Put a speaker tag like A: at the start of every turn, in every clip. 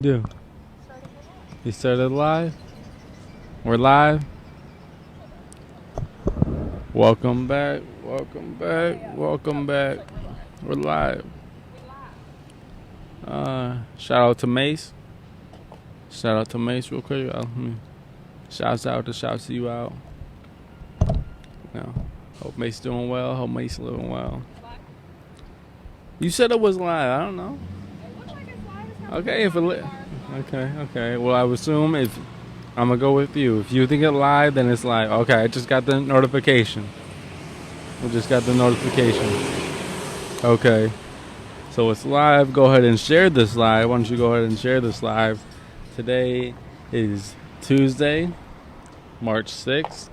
A: Do. You started live? We're live. Welcome back. Welcome back. Welcome back. We're live. Shout out to Mace. Shout out to Mace real quick. Shouts out to shouts you out. Hope Mace doing well. Hope Mace living well. You said it was live. I don't know. Okay, if it okay. Well, I would assume if I'm gonna go with you. If you think it live, then it's live. Okay, I just got the notification. Okay, so it's live. Go ahead and share this live. Why don't you go ahead and share this live? Today is Tuesday, March 6th.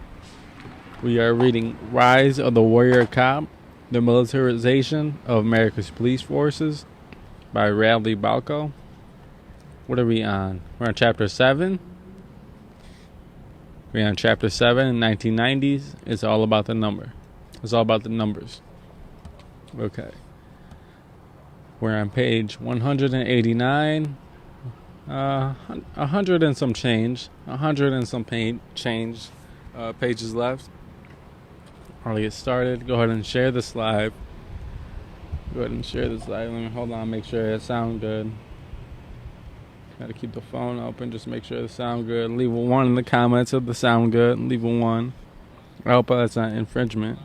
A: We are reading Rise of the Warrior Cop, The Militarization of America's Police Forces by Radley Belko. What are we on? We're on chapter 7. We're on chapter 7 in 1990s. It's all about the number. It's all about the numbers. Okay. We're on page 189. 100 and some change. 100 and some change pages left. I'll get started. Go ahead and share this live. Let me hold on, make sure it sounds good. Gotta keep the phone open, just make sure it sounds good. Leave a 1 in the comments if the sound good. Leave a 1. I hope that's not infringement.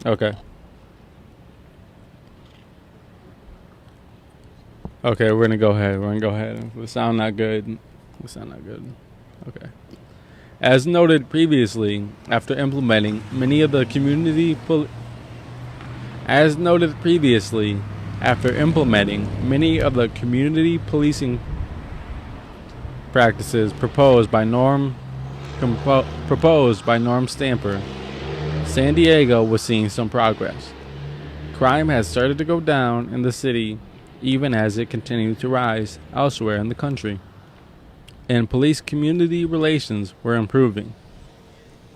A: Okay. Okay, we're gonna go ahead. If the sound not good. Okay. As noted previously, after implementing many of the community policing practices proposed by Norm Stamper, San Diego was seeing some progress. Crime had started to go down in the city, even as it continued to rise elsewhere in the country, and police-community relations were improving.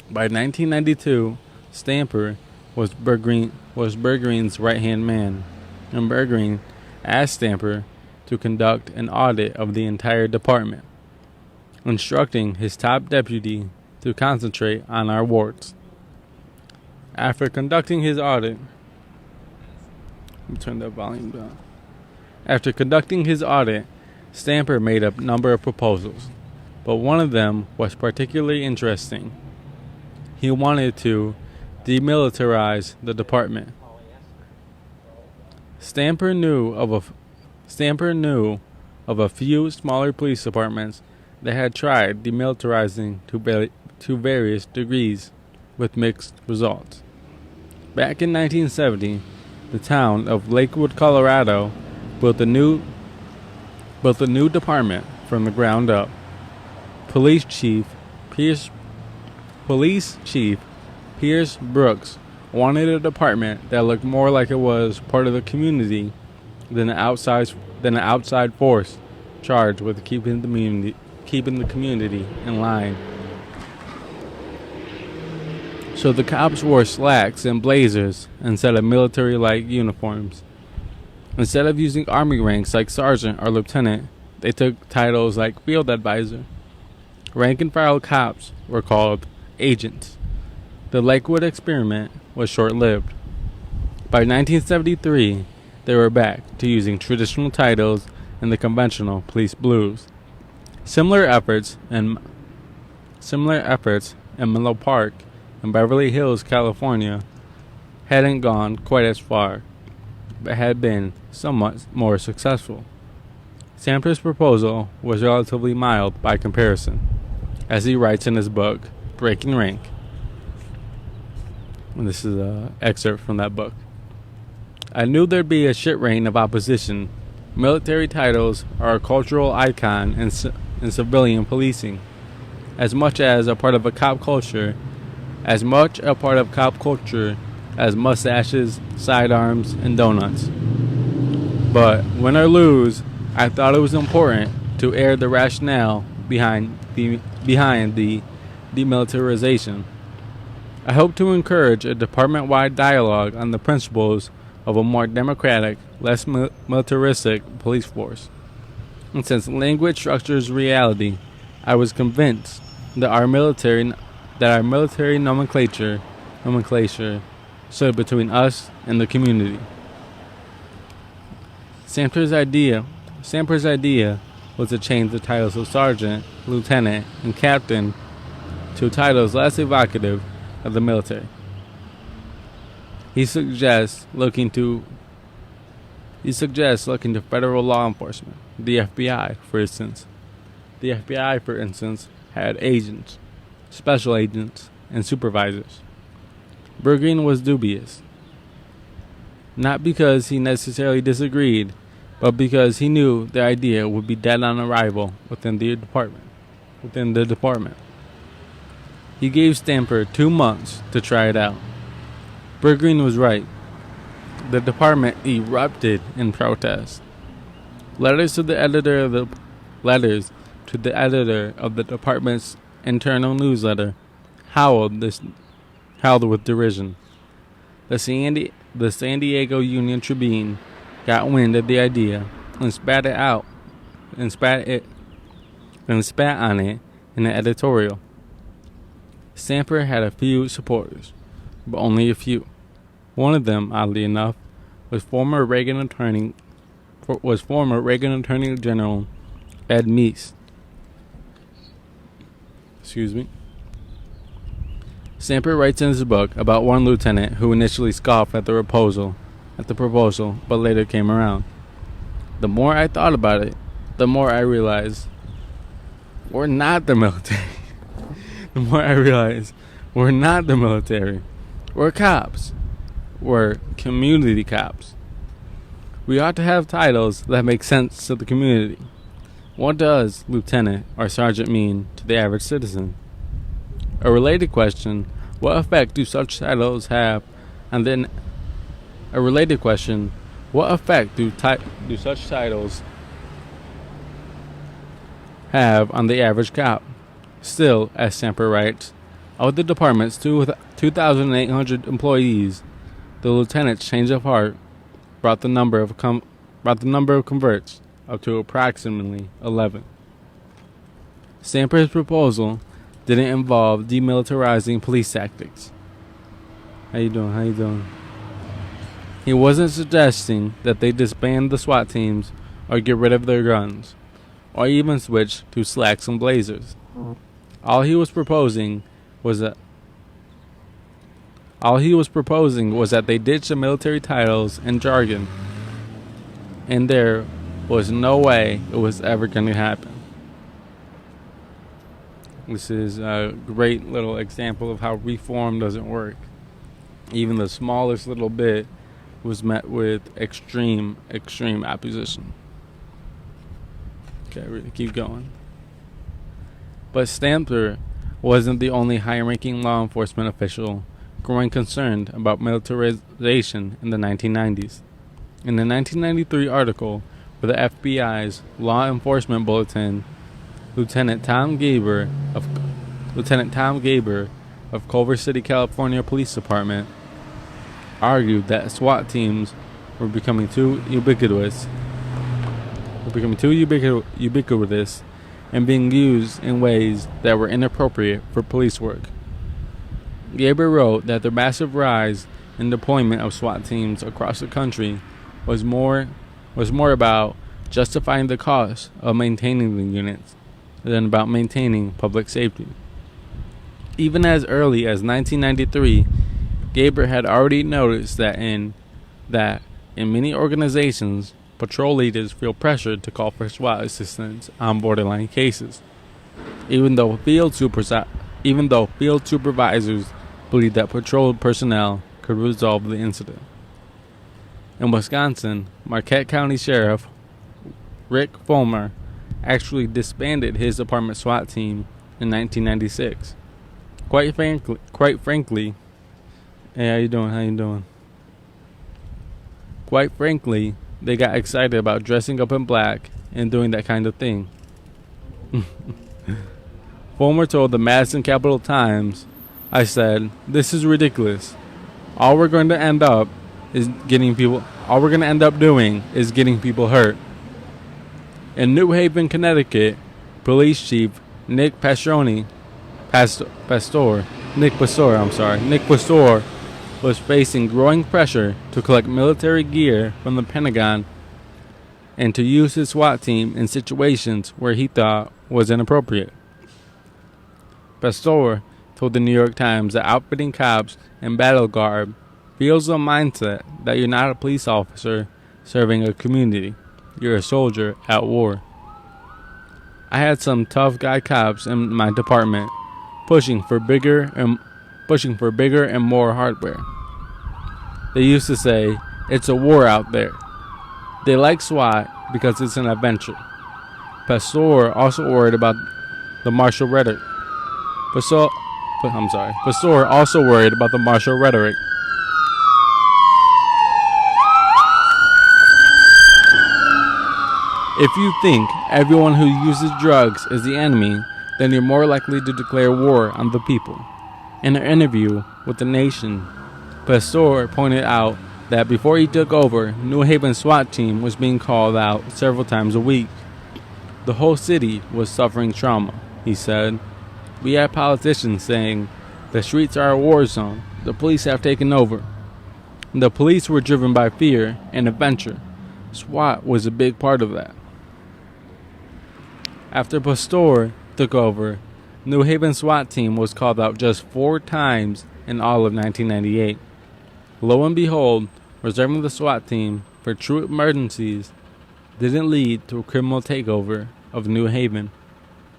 A: By 1992, Stamper was Berggreen's right-hand man, and Berggreen asked Stamper to conduct an audit of the entire department, instructing his top deputy to concentrate on our wards. After conducting his audit, Stamper made a number of proposals, but one of them was particularly interesting. He wanted to demilitarize the department. Stamper knew of a few smaller police departments that had tried demilitarizing to various degrees, with mixed results. Back in 1970, the town of Lakewood, Colorado, built a new department from the ground up. Police Chief Pierce Brooks wanted a department that looked more like it was part of the community than an outside force charged with keeping the community in line. So the cops wore slacks and blazers instead of military-like uniforms. Instead of using army ranks like sergeant or lieutenant, they took titles like field advisor. Rank-and-file cops were called agents. The Lakewood experiment was short-lived. By 1973, they were back to using traditional titles and the conventional police blues. Similar efforts in Menlo Park and Beverly Hills, California, hadn't gone quite as far, but had been somewhat more successful. Stamper's proposal was relatively mild by comparison, as he writes in his book, Breaking Rank. And this is an excerpt from that book. I knew there'd be a shit rain of opposition. Military titles are a cultural icon in civilian policing, as much a part of cop culture as mustaches, sidearms, and donuts. But win or lose, I thought it was important to air the rationale behind the demilitarization. I hope to encourage a department-wide dialogue on the principles of a more democratic, less militaristic police force. And since language structures reality, I was convinced that our military nomenclature stood between us and the community. Samper's idea was to change the titles of sergeant, lieutenant, and captain to titles less evocative of the military. He suggests looking to federal law enforcement, the FBI, for instance. The FBI, for instance, had agents, special agents, and supervisors. Bergreen was dubious, not because he necessarily disagreed, but because he knew the idea would be dead on arrival within the department. He gave Stamper 2 months to try it out. Bergreen was right. The department erupted in protest. Letters to the editor of the department's internal newsletter howled with derision. The San Diego Union Tribune got wind of the idea and spat on it in an editorial. Stamper had a few supporters, but only a few. One of them, oddly enough, was former Reagan Attorney General Ed Meese. Stamper writes in his book about one lieutenant who initially scoffed at the proposal, but later came around. The more I thought about it, the more I realized we're not the military. We're cops. We're community cops. We ought to have titles that make sense to the community. What does lieutenant or sergeant mean to the average citizen? A related question, what effect do such titles have? And then a related question, what effect do such titles have on the average cop? Still, as Stamper writes, of the department's 2,800 employees, the lieutenant's change of heart brought the number of converts up to approximately 11. Stamper's proposal didn't involve demilitarizing police tactics. How you doing? He wasn't suggesting that they disband the SWAT teams or get rid of their guns, or even switch to slacks and blazers. All he was proposing was that they ditch the military titles and jargon, and there was no way it was ever going to happen. This is a great little example of how reform doesn't work. Even the smallest little bit was met with extreme opposition. Okay, we're going to keep going. But Stamper wasn't the only high-ranking law enforcement official growing concerned about militarization in the 1990s. In the 1993 article for the FBI's Law Enforcement Bulletin, Lieutenant Tom Gaber of Culver City, California Police Department argued that SWAT teams were becoming too ubiquitous and being used in ways that were inappropriate for police work. Gaber wrote that the massive rise in deployment of SWAT teams across the country was more about justifying the cost of maintaining the units than about maintaining public safety. Even as early as 1993, Gaber had already noticed that in many organizations, patrol leaders feel pressured to call for SWAT assistance on borderline cases, even though field supervisors believed that patrol personnel could resolve the incident. In Wisconsin, Marquette County Sheriff Rick Fulmer actually disbanded his department SWAT team in 1996. Quite frankly, hey, how you doing? Quite frankly, they got excited about dressing up in black and doing that kind of thing. Fulmer told the Madison Capital Times, I said, "This is ridiculous. All we're going to end up doing is getting people hurt." In New Haven, Connecticut, Police Chief Nick Pastor was facing growing pressure to collect military gear from the Pentagon and to use his SWAT team in situations where he thought was inappropriate. Pastor told the New York Times that outfitting cops in battle garb feels a mindset that you're not a police officer serving a community. You're a soldier at war. I had some tough guy cops in my department pushing for bigger and more hardware. They used to say, "It's a war out there." They like SWAT because it's an adventure. Pastor also worried about the martial rhetoric. Pastor also worried about the martial rhetoric. If you think everyone who uses drugs is the enemy, then you're more likely to declare war on the people. In an interview with The Nation, Pastor pointed out that before he took over, New Haven's SWAT team was being called out several times a week. The whole city was suffering trauma, he said. We had politicians saying, "The streets are a war zone. The police have taken over." The police were driven by fear and adventure. SWAT was a big part of that. After Pastor took over, New Haven SWAT team was called out just 4 times in all of 1998. Lo and behold, reserving the SWAT team for true emergencies didn't lead to a criminal takeover of New Haven.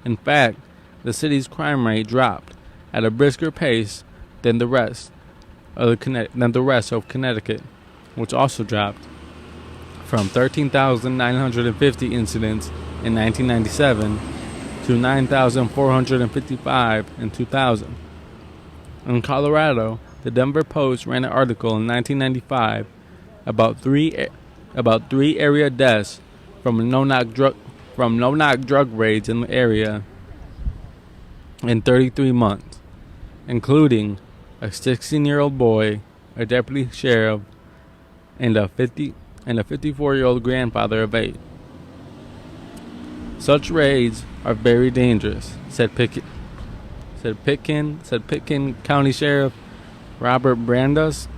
A: In fact, the city's crime rate dropped at a brisker pace than the rest of Connecticut, which also dropped from 13,950 incidents in 1997 to 9,455 in 2000. In Colorado, the Denver Post ran an article in 1995 about three area deaths from no-knock drug raids in the area in 33 months, including a 16-year-old boy, a deputy sheriff, and a 54-year-old grandfather of 8. Such raids are very dangerous, said Pitkin County Sheriff Robert Brandes.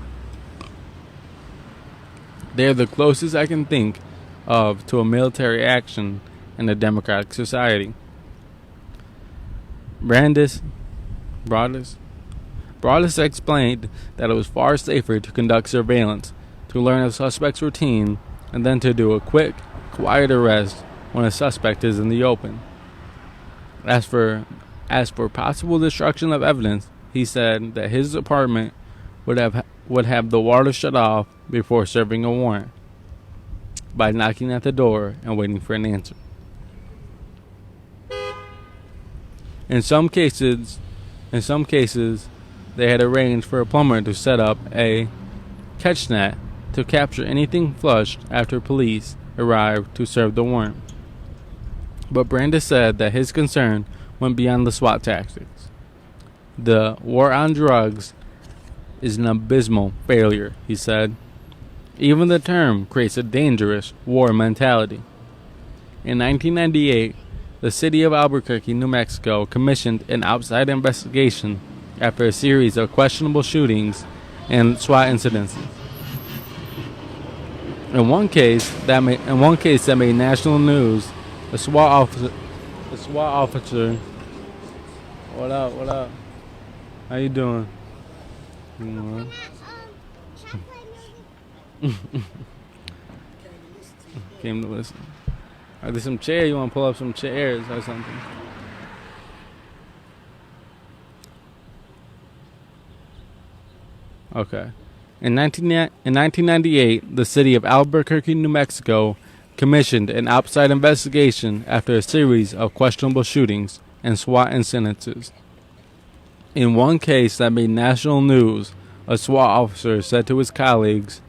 A: They are the closest I can think of to a military action in a democratic society. Brandes explained that it was far safer to conduct surveillance, to learn a suspect's routine, and then to do a quick, quiet arrest when a suspect is in the open. As for possible destruction of evidence, he said that his department would have the water shut off before serving a warrant by knocking at the door and waiting for an answer. In some cases, they had arranged for a plumber to set up a catch net to capture anything flushed after police arrived to serve the warrant. But Brandes said that his concern went beyond the SWAT tactics. The war on drugs is an abysmal failure, he said. Even the term creates a dangerous war mentality. In 1998, the city of Albuquerque, New Mexico, commissioned an outside investigation after a series of questionable shootings and SWAT incidents. In one case that made national news, a SWAT officer. What up? How you doing? Came to listen. Are there some chairs? You want to pull up some chairs or something? Okay. In 1998, the city of Albuquerque, New Mexico, commissioned an outside investigation after a series of questionable shootings and SWAT incidences. In one case that made national news, a SWAT officer said to his colleagues,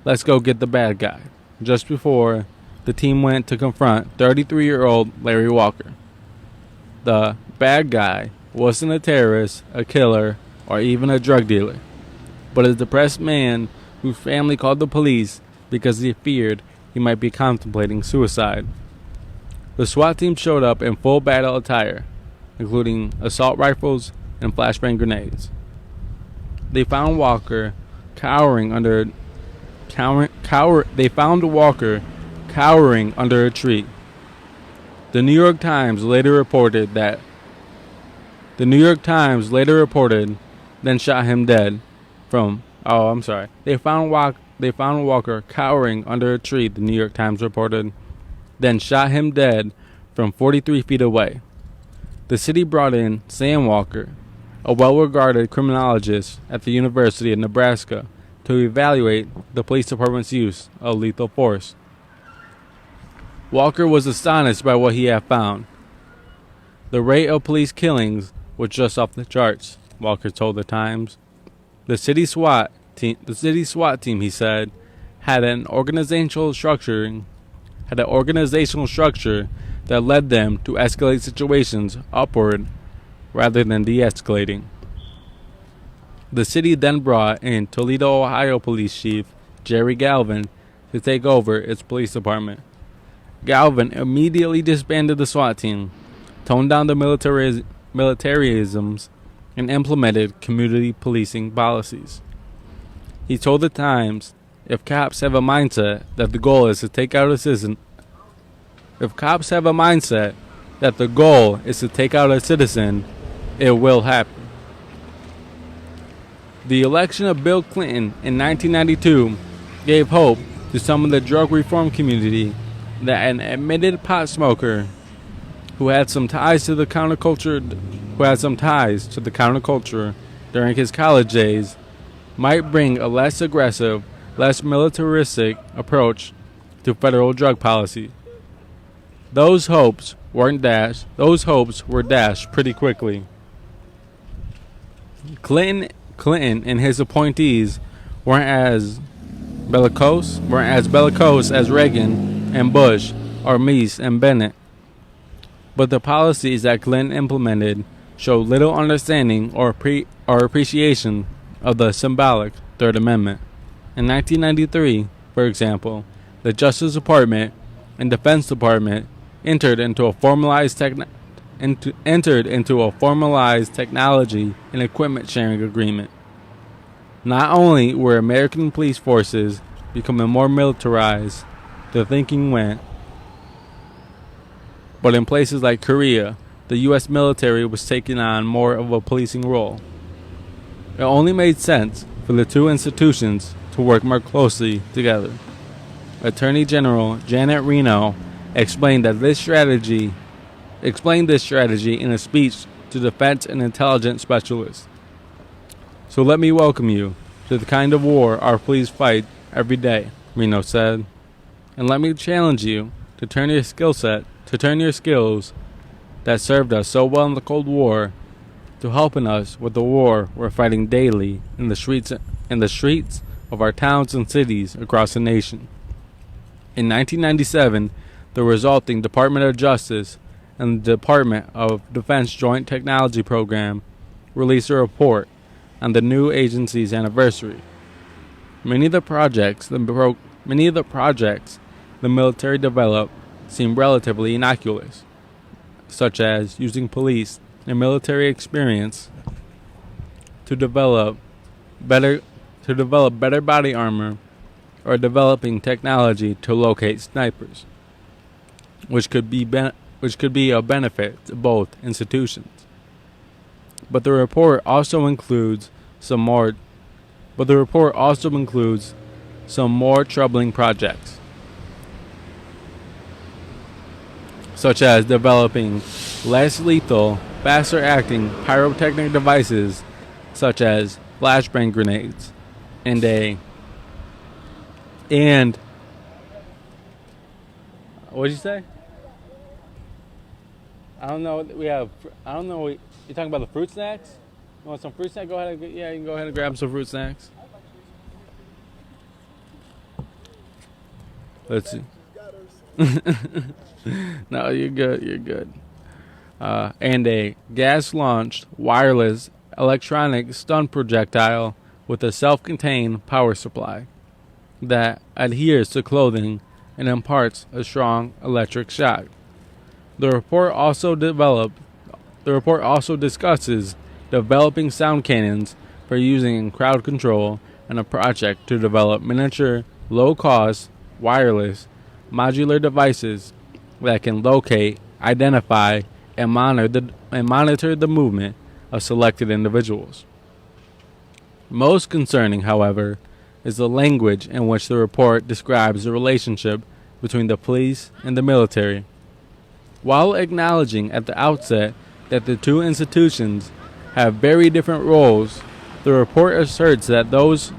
A: "Let's go get the bad guy," just before the team went to confront 33-year-old Larry Walker. The bad guy wasn't a terrorist, a killer, or even a drug dealer, but a depressed man whose family called the police because they feared he might be contemplating suicide. The SWAT team showed up in full battle attire, including assault rifles and flashbang grenades. They found Walker cowering under a tree. The New York Times later reported, then shot him dead from. Oh, I'm sorry. They found Walker cowering under a tree. The New York Times reported, then shot him dead from 43 feet away. The city brought in Sam Walker, a well-regarded criminologist at the University of Nebraska, to evaluate the police department's use of lethal force. Walker was astonished by what he had found. The rate of police killings was just off the charts, Walker told the Times. The city SWAT team, he said, had an organizational structure that led them to escalate situations upward rather than de-escalating. The city then brought in Toledo, Ohio Police Chief Jerry Galvin to take over its police department. Galvin immediately disbanded the SWAT team, toned down the militarisms, and implemented community policing policies. He told the Times, if cops have a mindset that the goal is to take out a citizen, it will happen. The election of Bill Clinton in 1992 gave hope to some of the drug reform community that an admitted pot smoker who had some ties to the counterculture during his college days might bring a less aggressive, less militaristic approach to federal drug policy. Those hopes were dashed pretty quickly. Clinton and his appointees weren't as bellicose as Reagan and Bush or Meese and Bennett. But the policies that Clinton implemented showed little understanding or appreciation of the symbolic Third Amendment. In 1993, for example, the Justice Department and Defense Department entered into a formalized technology and equipment sharing agreement. Not only were American police forces becoming more militarized, the thinking went, but in places like Korea, the U.S. military was taking on more of a policing role. It only made sense for the two institutions to work more closely together. Attorney General Janet Reno explained this strategy in a speech to defense and intelligence specialists. So let me welcome you to the kind of war our police fight every day, Reno said. And let me challenge you to turn your skills that served us so well in the Cold War to helping us with the war we're fighting daily in the streets of our towns and cities across the nation. In 1997, the resulting Department of Justice and the Department of Defense Joint Technology Program released a report on the new agency's anniversary. Many of the projects the military developed seem relatively innocuous, such as using police and military experience to develop better body armor, or developing technology to locate snipers, which could be a benefit to both institutions. But the report also includes some more troubling projects, such as developing less lethal, faster acting pyrotechnic devices such as flashbang grenades and what'd you say? I don't know. You're talking about the fruit snacks? You want some fruit snacks? You can go ahead and grab some fruit snacks. Let's see. No, you're good. And a gas-launched, wireless, electronic stun projectile with a self-contained power supply that adheres to clothing and imparts a strong electric shock. The report also discusses developing sound cannons for using in crowd control and a project to develop miniature, low-cost, wireless, modular devices that can locate, identify, and monitor the movement of selected individuals. Most concerning, however, is the language in which the report describes the relationship between the police and the military. While acknowledging at the outset that the two institutions have very different roles, the report asserts that those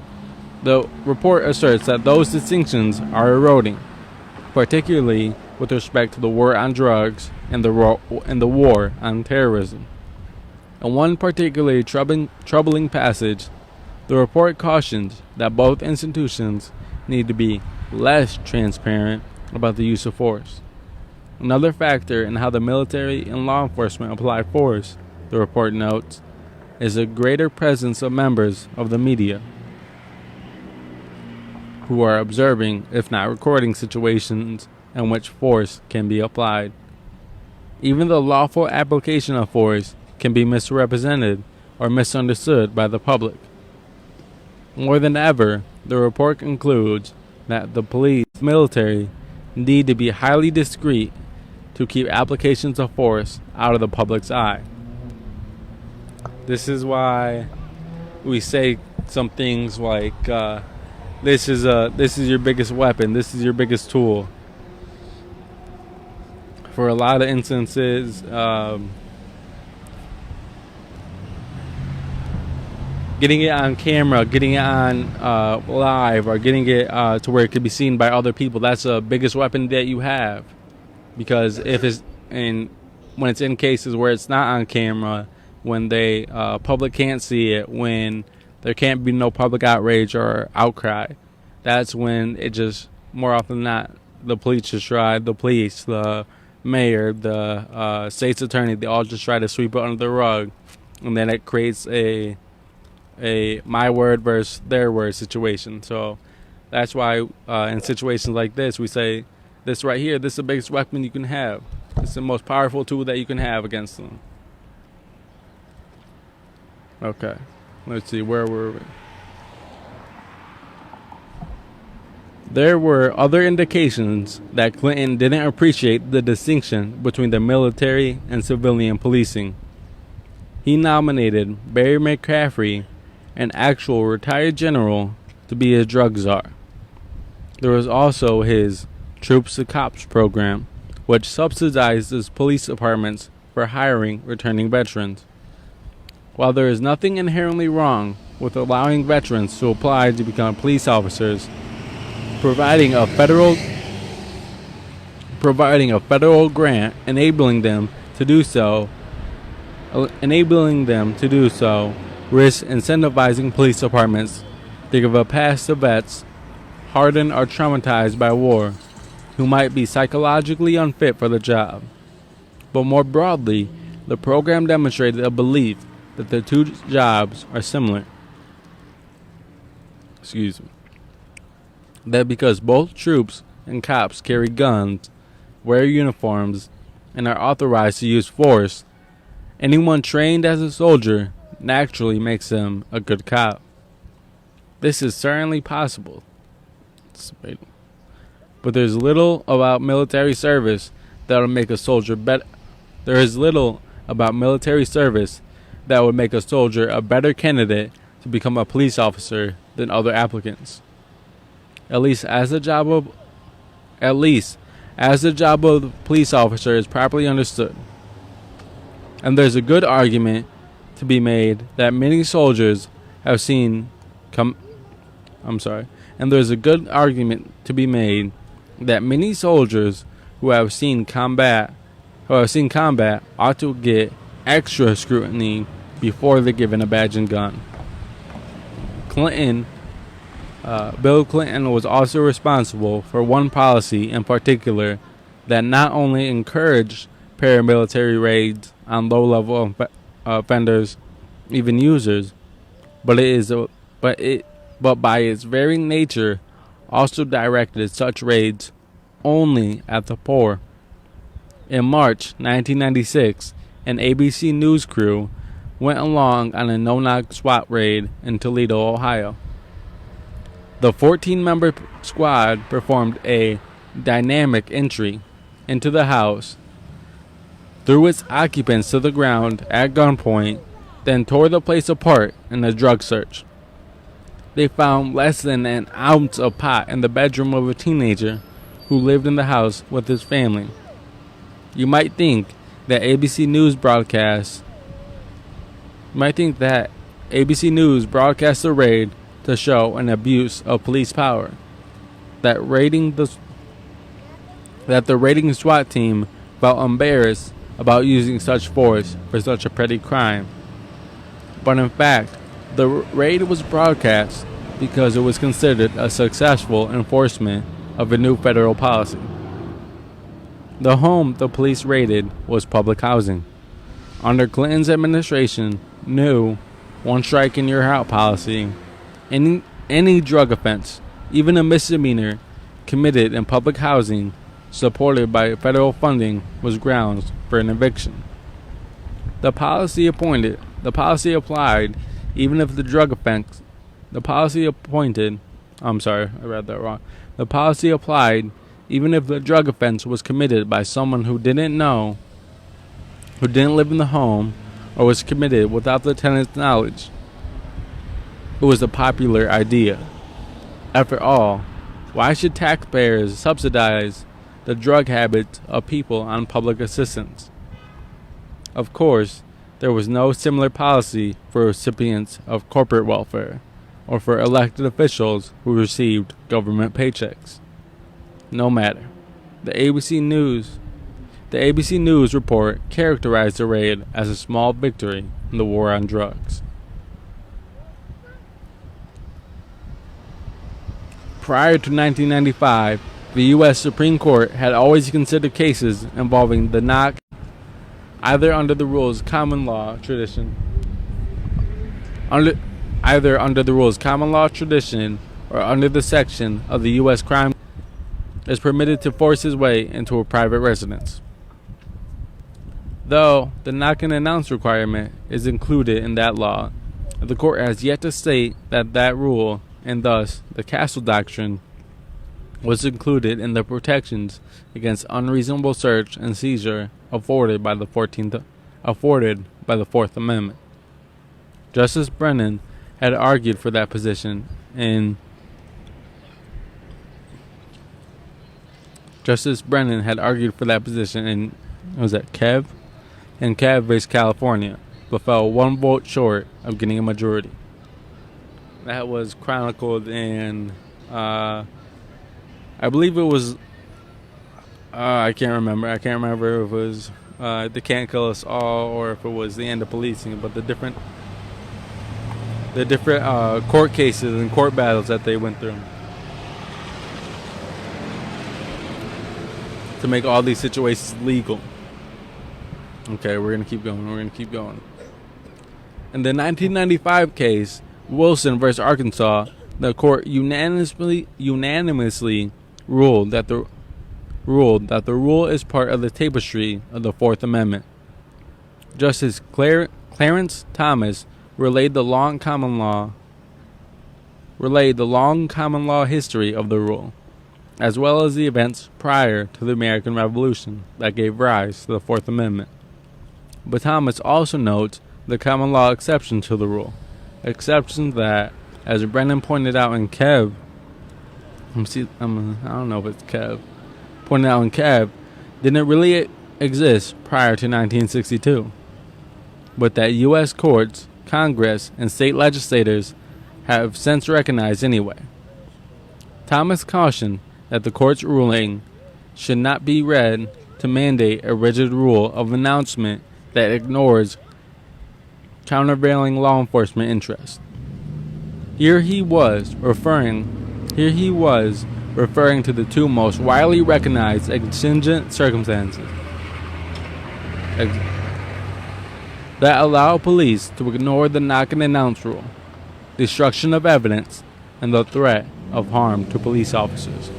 A: distinctions are eroding, particularly with respect to the war on drugs and the war on terrorism. In one particularly troubling passage, the report cautions that both institutions need to be less transparent about the use of force. Another factor in how the military and law enforcement apply force, the report notes, is a greater presence of members of the media who are observing, if not recording, situations in which force can be applied. Even the lawful application of force can be misrepresented or misunderstood by the public. More than ever, the report concludes that the police and military need to be highly discreet to keep applications of force out of the public's eye. This is why we say some things like, this is your biggest weapon, this is your biggest tool. For a lot of instances, getting it on camera, getting it on live, or getting it to where it could be seen by other people, that's the biggest weapon that you have. Because when it's in cases where it's not on camera, when they public can't see it, when there can't be no public outrage or outcry, that's when it just, more often than not, the police just try, the police, the mayor, the state's attorney, they all just try to sweep it under the rug, and then it creates a my word versus their word situation. So that's why in situations like this, we say, this right here, this is the biggest weapon you can have. It's the most powerful tool that you can have against them. Okay, let's see, where were we? There were other indications that Clinton didn't appreciate the distinction between the military and civilian policing. He nominated Barry McCaffrey, an actual retired general, to be his drug czar. There was also his Troops to Cops program, which subsidizes police departments for hiring returning veterans. While there is nothing inherently wrong with allowing veterans to apply to become police officers, providing a federal grant enabling them to do so risks incentivizing police departments to give a pass to vets hardened or traumatized by war who might be psychologically unfit for the job. But more broadly, the program demonstrated a belief that the two jobs are similar. That because both troops and cops carry guns, wear uniforms, and are authorized to use force, anyone trained as a soldier naturally makes them a good cop. This is certainly possible. But there's little about military service that would make a soldier better. There is little about military service that would make a soldier a better candidate to become a police officer than other applicants. At least as the job of the police officer is properly understood. And there's a good argument to be made that many soldiers have seen And there's a good argument to be made that many soldiers who have seen combat ought to get extra scrutiny before they're given a badge and gun. Bill Clinton was also responsible for one policy in particular that not only encouraged paramilitary raids on low-level offenders, even users, but by its very nature also directed such raids only at the poor. In March 1996, an ABC News crew went along on a no-knock SWAT raid in Toledo, Ohio. The 14-member squad performed a dynamic entry into the house, threw its occupants to the ground at gunpoint, then tore the place apart in a drug search. They found less than an ounce of pot in the bedroom of a teenager who lived in the house with his family. You might think that ABC News broadcast the raid to show an abuse of police power, that the raiding SWAT team felt embarrassed about using such force for such a petty crime. But in fact, the raid was broadcast because it was considered a successful enforcement of a new federal policy. The home the police raided was public housing. Under Clinton's administration, new one strike and you're out policy, any drug offense, even a misdemeanor, committed in public housing supported by federal funding was grounds for an eviction. The policy applied even if the drug offense The policy applied even if the drug offense was committed by someone who didn't live in the home, or was committed without the tenant's knowledge. It was a popular idea. After all, why should taxpayers subsidize the drug habits of people on public assistance? Of course, there was no similar policy for recipients of corporate welfare, or for elected officials who received government paychecks. No matter. The ABC News report characterized the raid as a small victory in the war on drugs. Prior to 1995, the U.S. Supreme Court had always considered cases involving the knock either under the rules common law tradition, or under the section of the U.S. crime is permitted to force his way into a private residence. Though the knock and announce requirement is included in that law, the court has yet to state that rule, and thus the Castle Doctrine, was included in the protections against unreasonable search and seizure afforded by the 14th Fourth Amendment. Justice Brennan had argued for that position in Kev v. California, but fell one vote short of getting a majority. That was chronicled in, I believe it was, I can't remember if it was They Can't Kill Us All or if it was The End of Policing, but the different court cases and court battles that they went through to make all these situations legal. Okay, we're going to keep going. In the 1995 case, Wilson versus Arkansas, the court unanimously ruled that the rule is part of the tapestry of the Fourth Amendment. Justice Clarence Thomas relayed the long common law history of the rule, as well as the events prior to the American Revolution that gave rise to the Fourth Amendment. But Thomas also notes the common law exception to the rule, exceptions that, as Brennan pointed out in Kev, didn't really exist prior to 1962, but that U.S. courts, Congress, and state legislators have since recognized anyway. Thomas cautioned that the court's ruling should not be read to mandate a rigid rule of announcement that ignores countervailing law enforcement interests. Here he was referring to the two most widely recognized exigent circumstances that allow police to ignore the knock and announce rule: destruction of evidence and the threat of harm to police officers.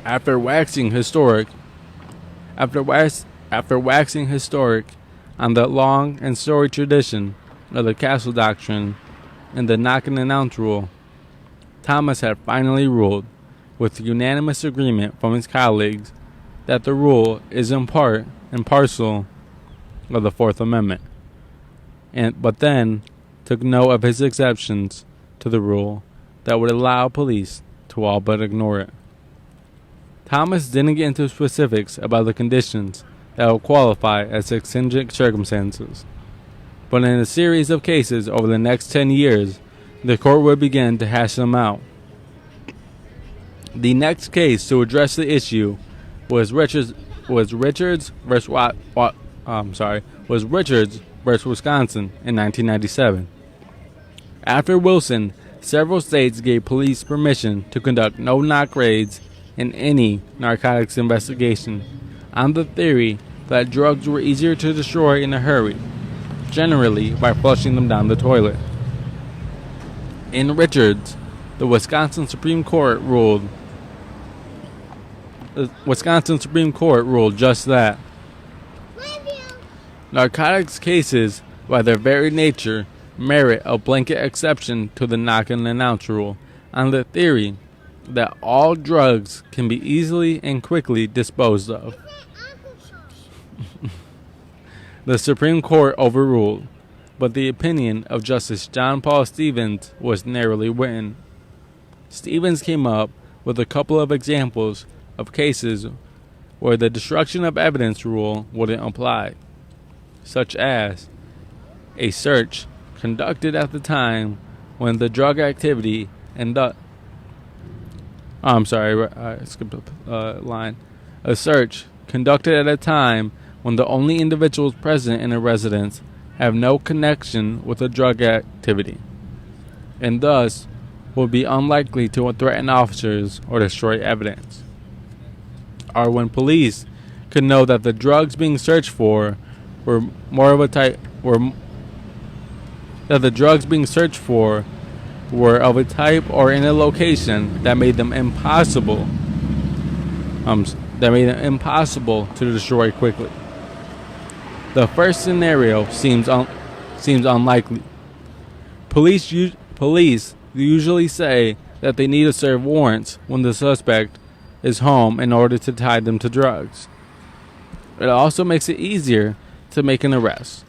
A: After waxing historic After waxing historic on the long and storied tradition of the castle doctrine and the knock and announce rule, Thomas had finally ruled, with unanimous agreement from his colleagues, that the rule is in part and parcel of the Fourth Amendment, but then took note of his exceptions to the rule that would allow police to all but ignore it. Thomas didn't get into specifics about the conditions that would qualify as exigent circumstances, but in a series of cases over the next 10 years, the court would begin to hash them out. The next case to address the issue was Richards versus Wisconsin in 1997. After Wilson, several states gave police permission to conduct no-knock raids in any narcotics investigation on the theory that drugs were easier to destroy in a hurry, generally by flushing them down the toilet. In Richards, the Wisconsin Supreme Court ruled just that. Narcotics cases, by their very nature, merit a blanket exception to the knock and announce rule on the theory that all drugs can be easily and quickly disposed of. The Supreme Court overruled, but the opinion of Justice John Paul Stevens was narrowly written. Stevens came up with a couple of examples of cases where the destruction of evidence rule wouldn't apply, such as a search conducted at the time when the drug activity A search conducted at a time when the only individuals present in a residence have no connection with the drug activity, and thus will be unlikely to threaten officers or destroy evidence. Or when police could know that the drugs being searched for were of a type or in a location that made them impossible to destroy quickly. The first scenario seems unlikely. Police usually say that they need to serve warrants when the suspect is home in order to tie them to drugs. It also makes it easier to make an arrest.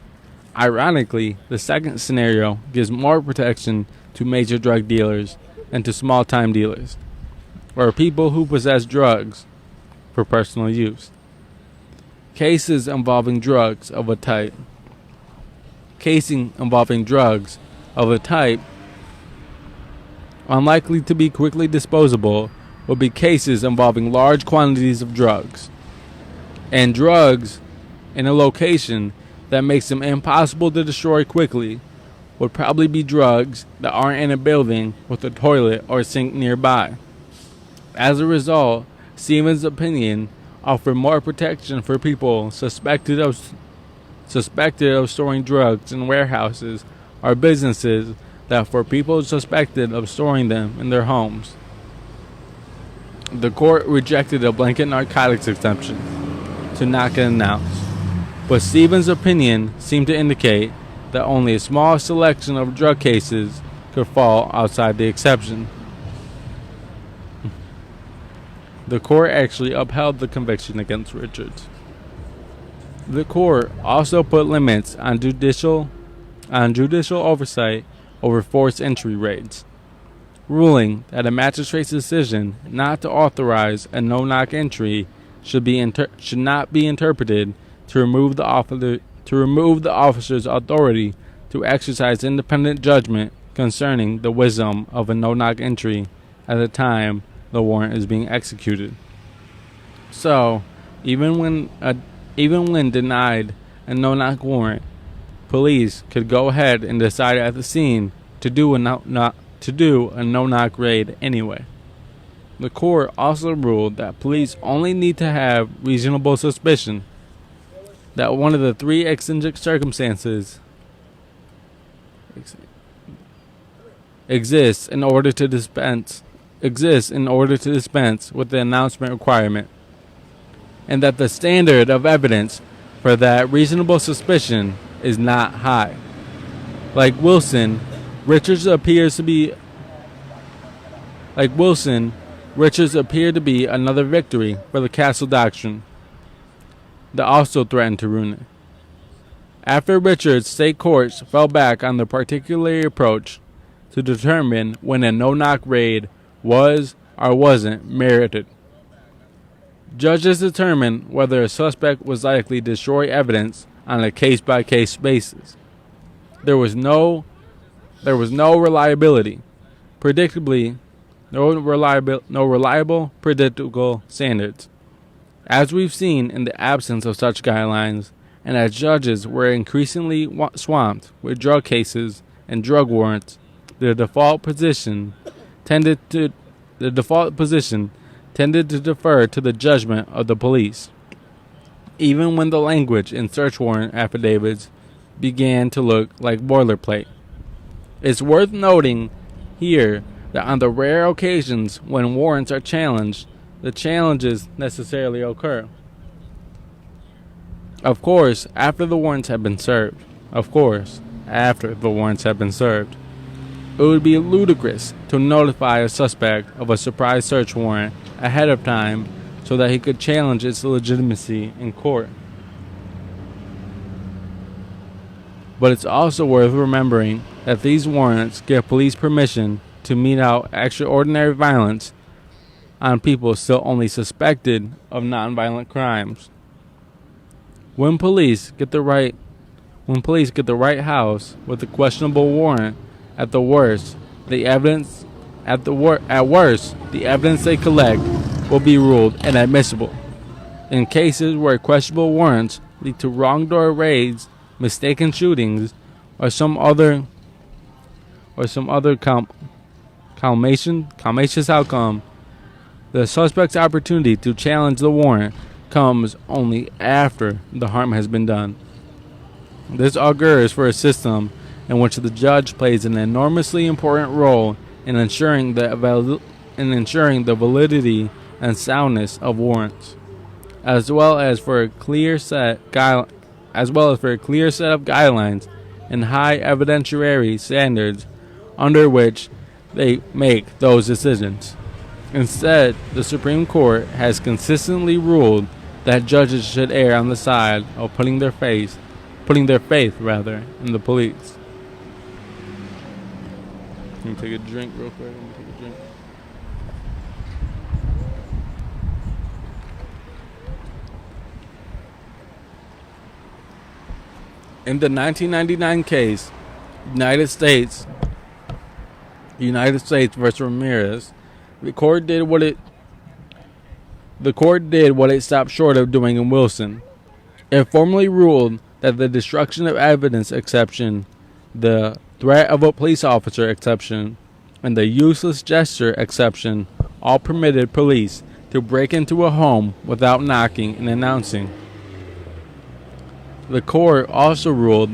A: Ironically, the second scenario gives more protection to major drug dealers and to small-time dealers, or people who possess drugs for personal use. Cases involving drugs of a type unlikely to be quickly disposable would be cases involving large quantities of drugs, and drugs in a location that makes them impossible to destroy quickly would probably be drugs that aren't in a building with a toilet or sink nearby. As a result, Stevens' opinion offered more protection for people suspected of storing drugs in warehouses or businesses than for people suspected of storing them in their homes. The court rejected a blanket narcotics exemption to knock and announce, but Stevens' opinion seemed to indicate that only a small selection of drug cases could fall outside the exception. The court actually upheld the conviction against Richards. The court also put limits on judicial oversight over forced entry raids, ruling that a magistrate's decision not to authorize a no-knock entry should not be interpreted to remove the officer's authority to exercise independent judgment concerning the wisdom of a no-knock entry at the time the warrant is being executed. So, even when denied a no-knock warrant, police could go ahead and decide at the scene to do a no-knock raid anyway. The court also ruled that police only need to have reasonable suspicion that one of the three exigent circumstances exists in order to dispense with the announcement requirement. and that the standard of evidence for that reasonable suspicion is not high. Like Wilson, Richards appeared to be another victory for the Castle Doctrine that also threatened to ruin it. After Richards, state courts fell back on the particular approach to determine when a no-knock raid was or wasn't merited. Judges determined whether a suspect was likely to destroy evidence on a case-by-case basis. There was no reliable, predictable standards. As we've seen in the absence of such guidelines, and as judges were increasingly swamped with drug cases and drug warrants, the default position tended to defer to the judgment of the police, even when the language in search warrant affidavits began to look like boilerplate. It's worth noting here that on the rare occasions when warrants are challenged, the challenges necessarily occur. Of course, after the warrants have been served. It would be ludicrous to notify a suspect of a surprise search warrant ahead of time so that he could challenge its legitimacy in court. But it's also worth remembering that these warrants give police permission to mete out extraordinary violence on people still only suspected of nonviolent crimes. When police get the right house with a questionable warrant, at worst, the evidence they collect will be ruled inadmissible. In cases where questionable warrants lead to wrong door raids, mistaken shootings, or some other calamitous outcome, the suspect's opportunity to challenge the warrant comes only after the harm has been done. This augurs for a system in which the judge plays an enormously important role in ensuring the validity and soundness of warrants, as well as for a clear set of guidelines and high evidentiary standards under which they make those decisions. Instead, the Supreme Court has consistently ruled that judges should err on the side of putting their faith in the police. Let me take a drink real quick. In the 1999 case, United States versus Ramirez, the court did what it stopped short of doing in Wilson. It formally ruled that the destruction of evidence exception, the threat of a police officer exception, and the useless gesture exception all permitted police to break into a home without knocking and announcing. The court also ruled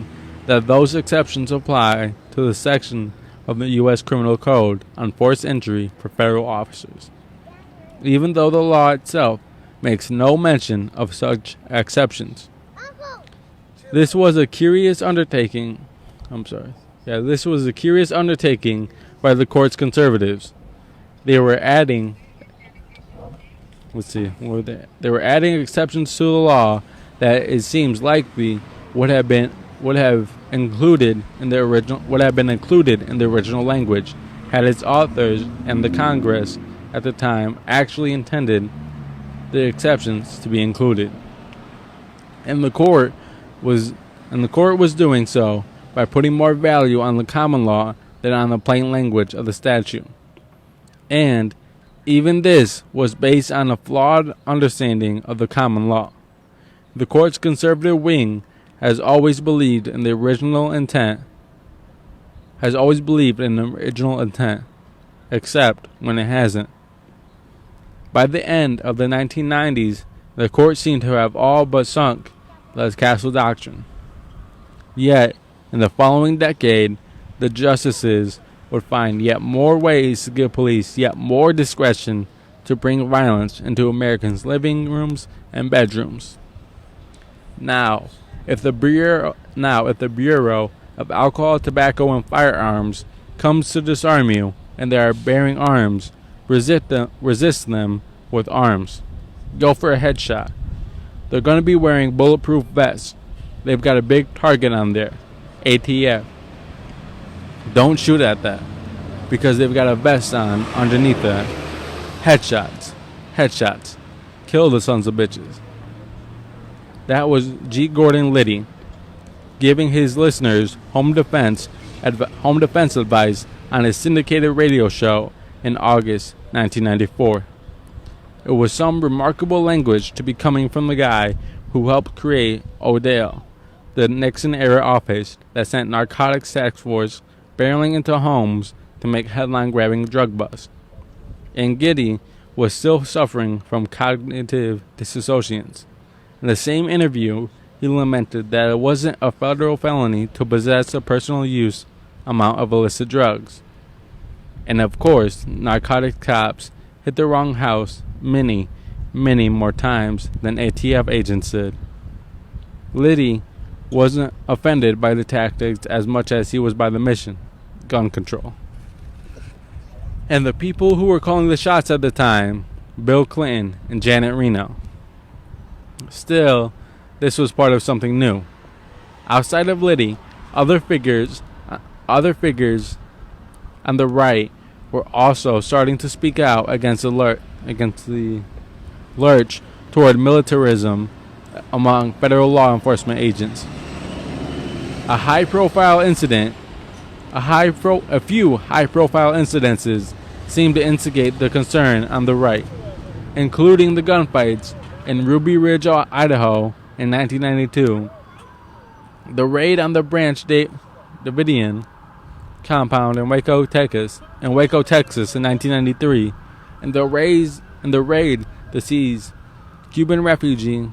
A: that those exceptions apply to the section of the U.S. Criminal Code on forced entry for federal officers, even though the law itself makes no mention of such exceptions. This was a curious undertaking by the court's conservatives. They were adding exceptions to the law that it seems likely would have been included in the original language had its authors and the Congress at the time actually intended the exceptions to be included. And the court was doing so by putting more value on the common law than on the plain language of the statute. And even this was based on a flawed understanding of the common law. The court's conservative wing has always believed in the original intent, except when it hasn't. By the end of the 1990s, the court seemed to have all but sunk the Castle Doctrine. Yet, in the following decade, the justices would find yet more ways to give police yet more discretion to bring violence into Americans' living rooms and bedrooms. Now, if the Bureau of Alcohol, Tobacco, and Firearms comes to disarm you and they are bearing arms, resist them with arms. Go for a headshot. They're going to be wearing bulletproof vests. They've got a big target on there, ATF. Don't shoot at that, because they've got a vest on underneath that. Headshots. Kill the sons of bitches. That was G. Gordon Liddy giving his listeners home defense advice on his syndicated radio show in August 1994. It was some remarkable language to be coming from the guy who helped create Odell, the Nixon-era office that sent narcotics task force barreling into homes to make headline-grabbing drug busts. And Giddy was still suffering from cognitive dissociations. In the same interview, he lamented that it wasn't a federal felony to possess a personal use amount of illicit drugs. And of course, narcotic cops hit the wrong house many more times than ATF agents did. Liddy wasn't offended by the tactics as much as he was by the mission, gun control. And the people who were calling the shots at the time, Bill Clinton and Janet Reno. Still, this was part of something new. Outside of Liddy, other figures on the right were also starting to speak out against the lurch toward militarism among federal law enforcement agents. A few high-profile incidences seemed to instigate the concern on the right, including the gunfights in Ruby Ridge, Idaho in 1992, the raid on the Branch Davidian compound in Waco, Texas in 1993, and the raid to seize Cuban refugee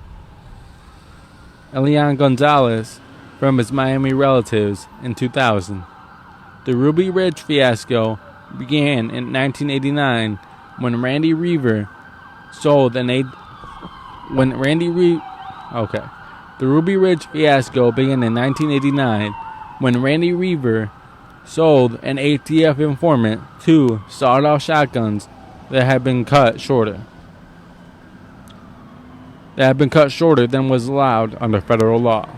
A: Elian Gonzalez from his Miami relatives in 2000. The Ruby Ridge fiasco began in 1989 when Randy Reaver sold an The Ruby Ridge fiasco began in 1989 when Randy Reaver sold an ATF informant 2 sawed-off shotguns that had been cut shorter than was allowed under federal law.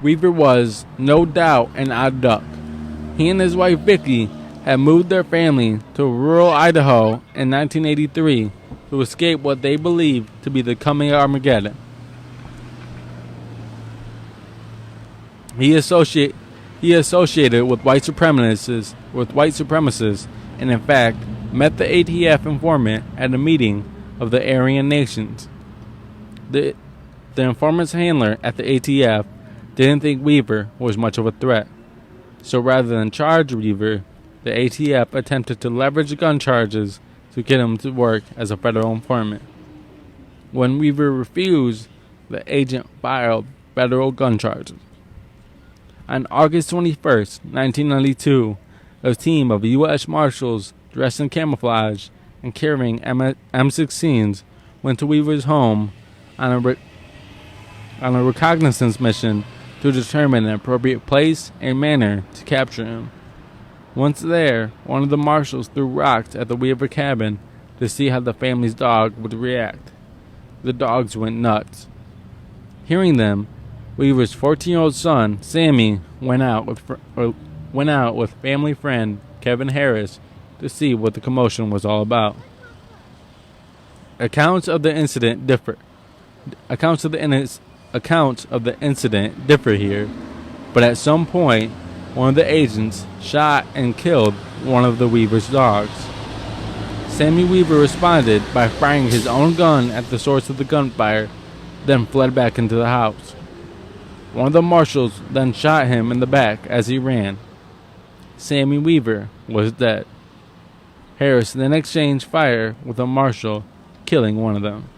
A: Weaver was, no doubt, an odd duck. He and his wife Vicky had moved their family to rural Idaho in 1983 to escape what they believed to be the coming Armageddon. He associated with white supremacists, and in fact met the ATF informant at a meeting of the Aryan Nations. The informant's handler at the ATF didn't think Weaver was much of a threat, so rather than charge Weaver, the ATF attempted to leverage gun charges to get him to work as a federal informant. When Weaver refused, the agent filed federal gun charges. On August 21st, 1992, a team of U.S. Marshals dressed in camouflage and carrying M16s went to Weaver's home on a reconnaissance mission to determine an appropriate place and manner to capture him. Once there, one of the marshals threw rocks at the Weaver cabin to see how the family's dog would react. The dogs went nuts. Hearing them, Weaver's 14-year-old son, Sammy, went out with family friend Kevin Harris to see what the commotion was all about. Accounts of the incident differ here, but at some point, one of the agents shot and killed one of the Weaver's dogs. Sammy Weaver responded by firing his own gun at the source of the gunfire, then fled back into the house. One of the marshals then shot him in the back as he ran. Sammy Weaver was dead. Harris then exchanged fire with a marshal, killing one of them.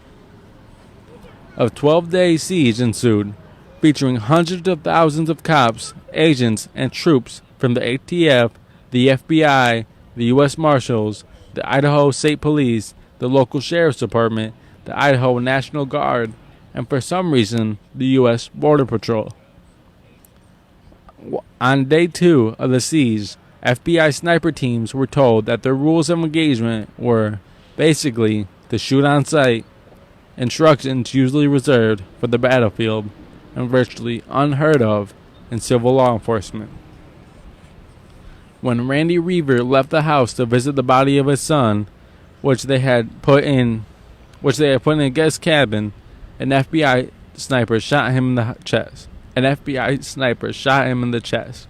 A: A 12-day siege ensued, featuring hundreds of thousands of cops, agents, and troops from the ATF, the FBI, the U.S. Marshals, the Idaho State Police, the local sheriff's department, the Idaho National Guard, and for some reason, the U.S. Border Patrol. On day 2 of the siege, FBI sniper teams were told that their rules of engagement were basically to shoot on sight, instructions usually reserved for the battlefield and virtually unheard of in civil law enforcement. When Randy Reaver left the house to visit the body of his son, which they had put in a guest cabin, an FBI sniper shot him in the chest.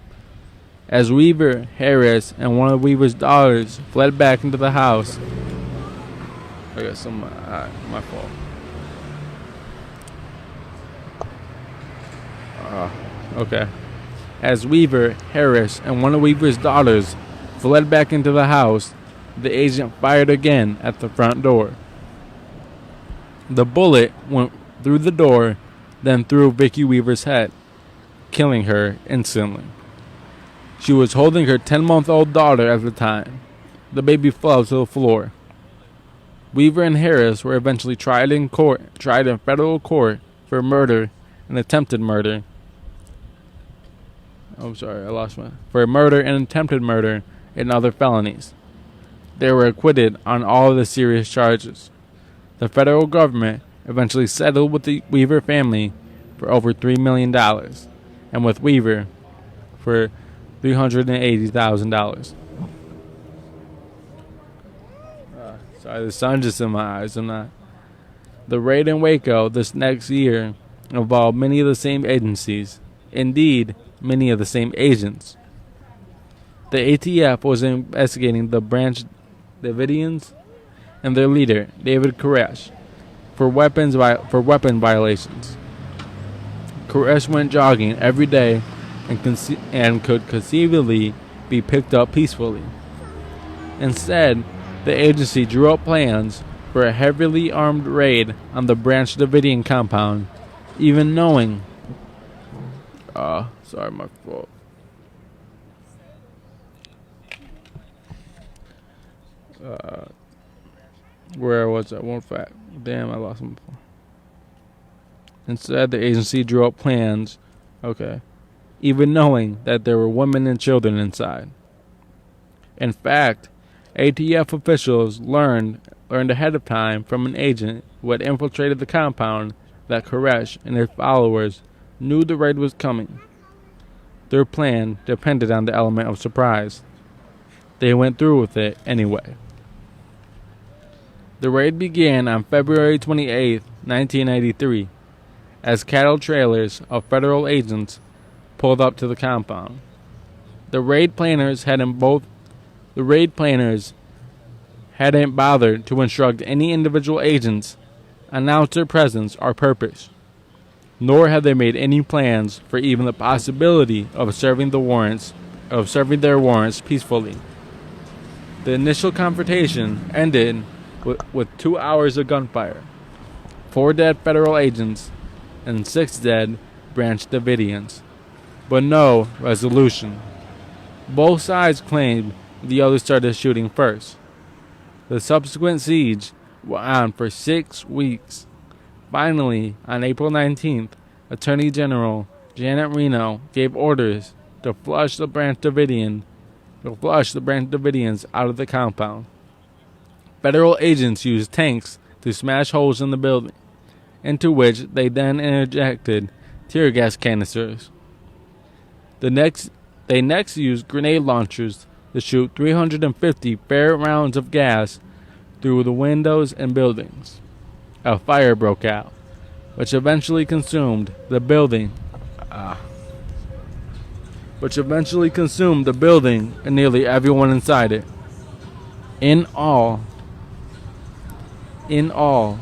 A: As Weaver, Harris, and one of Weaver's daughters fled back into the house. I guess my fault. Okay. As Weaver, Harris, and one of Weaver's daughters fled back into the house, the agent fired again at the front door. The bullet went through the door, then through Vicky Weaver's head, killing her instantly. She was holding her 10-month-old daughter at the time. The baby fell to the floor. Weaver and Harris were eventually tried in federal court for murder and attempted murder. For murder and attempted murder and other felonies. They were acquitted on all of the serious charges. The federal government eventually settled with the Weaver family for over $3 million, and with Weaver for $380,000. Sorry, the sun's just in my eyes. The raid in Waco this next year involved many of the same agencies. Indeed, many of the same agents. The ATF was investigating the Branch Davidians and their leader, David Koresh, for weapon violations. Koresh went jogging every day and could conceivably be picked up peacefully. Instead, the agency drew up plans for a heavily armed raid on the Branch Davidian compound, even knowing... sorry, my fault. Where was that? One fact. Damn, I lost my phone. Instead, the agency drew up plans, even knowing that there were women and children inside. In fact, ATF officials learned ahead of time from an agent who had infiltrated the compound that Koresh and his followers knew the raid was coming. Their plan depended on the element of surprise. They went through with it anyway. The raid began on February 28, 1983, as cattle trailers of federal agents pulled up to the compound. The raid planners hadn't bothered to instruct any individual agents, announce their presence or purpose, nor had they made any plans for even the possibility of serving their warrants peacefully. The initial confrontation ended with 2 hours of gunfire, 4 dead federal agents, and 6 dead Branch Davidians, but no resolution. Both sides claimed the other started shooting first. The subsequent siege went on for 6 weeks. Finally, on April 19th, Attorney General Janet Reno gave orders to flush the Branch Davidians out of the compound. Federal agents used tanks to smash holes in the building, into which they then injected tear gas canisters. They next used grenade launchers to shoot 350 fair rounds of gas through the windows and buildings. A fire broke out, which eventually consumed the building and nearly everyone inside it. In all,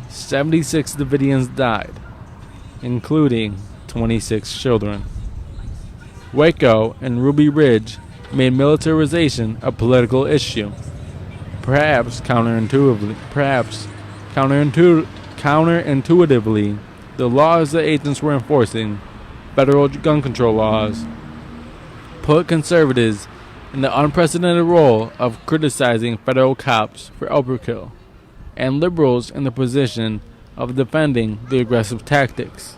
A: 76 Davidians died, including 26 children. Waco and Ruby Ridge made militarization a political issue. Perhaps counterintuitively, the laws the agents were enforcing, federal gun control laws, put conservatives in the unprecedented role of criticizing federal cops for overkill, and liberals in the position of defending the aggressive tactics.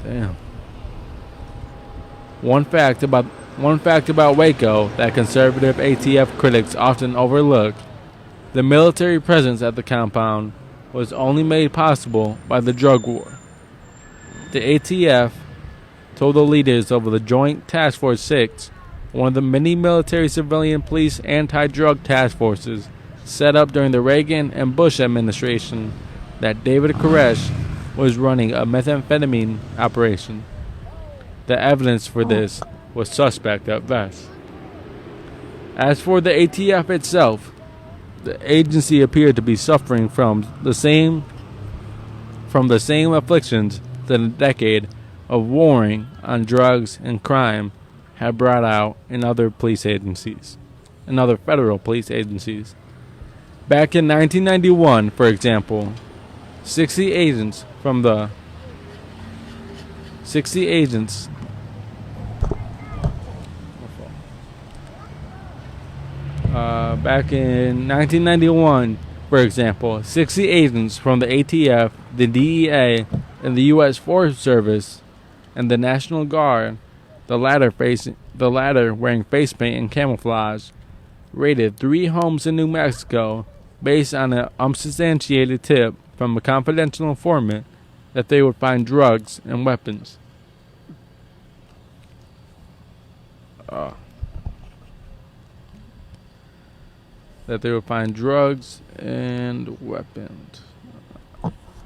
A: Damn. One fact about Waco that conservative ATF critics often overlook: the military presence at the compound was only made possible by the drug war. The ATF told the leaders of the Joint Task Force 6, one of the many military civilian police anti-drug task forces set up during the Reagan and Bush administration, that David Koresh was running a methamphetamine operation. The evidence for this was suspect at best. As for the ATF itself, the agency appeared to be suffering from the same afflictions that a decade of warring on drugs and crime had brought out in other federal police agencies. Back in 1991, for example, 60 agents back in 1991, for example, 60 agents from the ATF, the DEA, and the U.S. Forest Service, and the National Guard, the latter wearing face paint and camouflage, raided 3 homes in New Mexico based on an unsubstantiated tip from a confidential informant that they would find drugs and weapons. The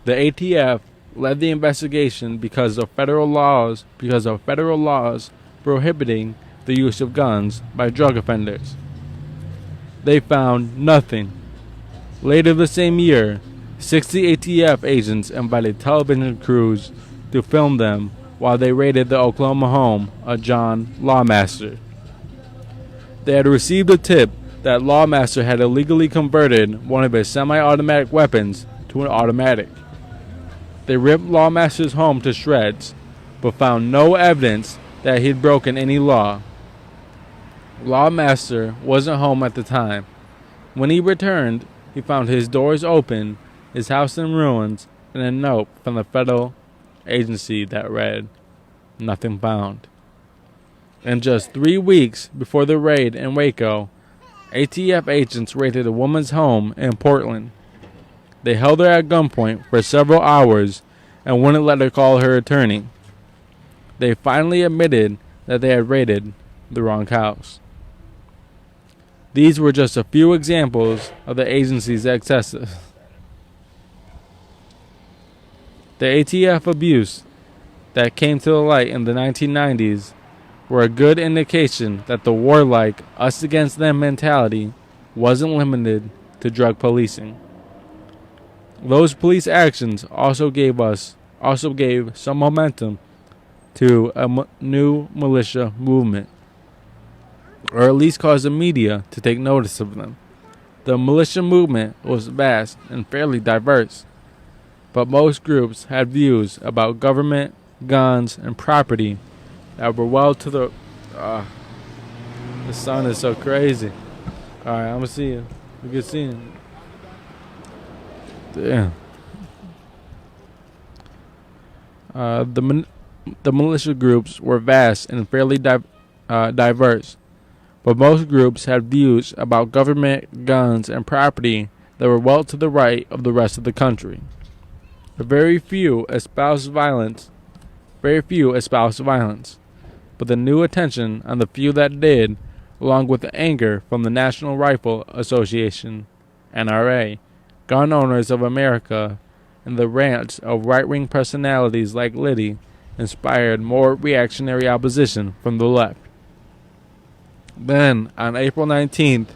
A: ATF led the investigation because of federal laws prohibiting the use of guns by drug offenders. They found nothing. Later the same year, 60 ATF agents invited television crews to film them while they raided the Oklahoma home of John Lawmaster. They had received a tip that Lawmaster had illegally converted one of his semi-automatic weapons to an automatic. They ripped Lawmaster's home to shreds, but found no evidence that he'd broken any law. Lawmaster wasn't home at the time. When he returned, he found his doors open, his house in ruins, and a note from the federal agency that read, "Nothing found." And just 3 weeks before the raid in Waco, ATF agents raided a woman's home in Portland. They held her at gunpoint for several hours and wouldn't let her call her attorney. They finally admitted that they had raided the wrong house. These were just a few examples of the agency's excesses. The ATF abuse that came to the light in the 1990s were a good indication that the warlike, us against them mentality wasn't limited to drug policing. Those police actions also gave some momentum to a new militia movement, or at least caused the media to take notice of them. The militia movement was vast and fairly diverse, but most groups had views about government, guns, and property that were well to the... the sun is so crazy. Alright, I'm gonna see you. We can see you. Damn. The militia groups were vast and fairly diverse, but most groups had views about government, guns, and property that were well to the right of the rest of the country. Very few espoused violence, but the new attention on the few that did, along with the anger from the National Rifle Association, NRA, Gun Owners of America, and the rants of right-wing personalities like Liddy, inspired more reactionary opposition from the left. Then, on April 19th,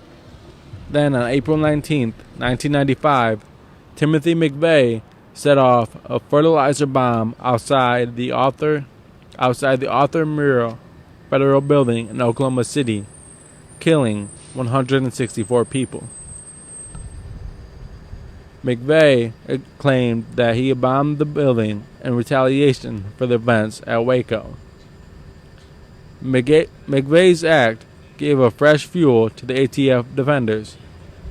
A: 1995, Timothy McVeigh set off a fertilizer bomb outside the Arthur Murrah Federal Building in Oklahoma City, killing 164 people. McVeigh claimed that he bombed the building in retaliation for the events at Waco. McVeigh's act gave a fresh fuel to the ATF defenders,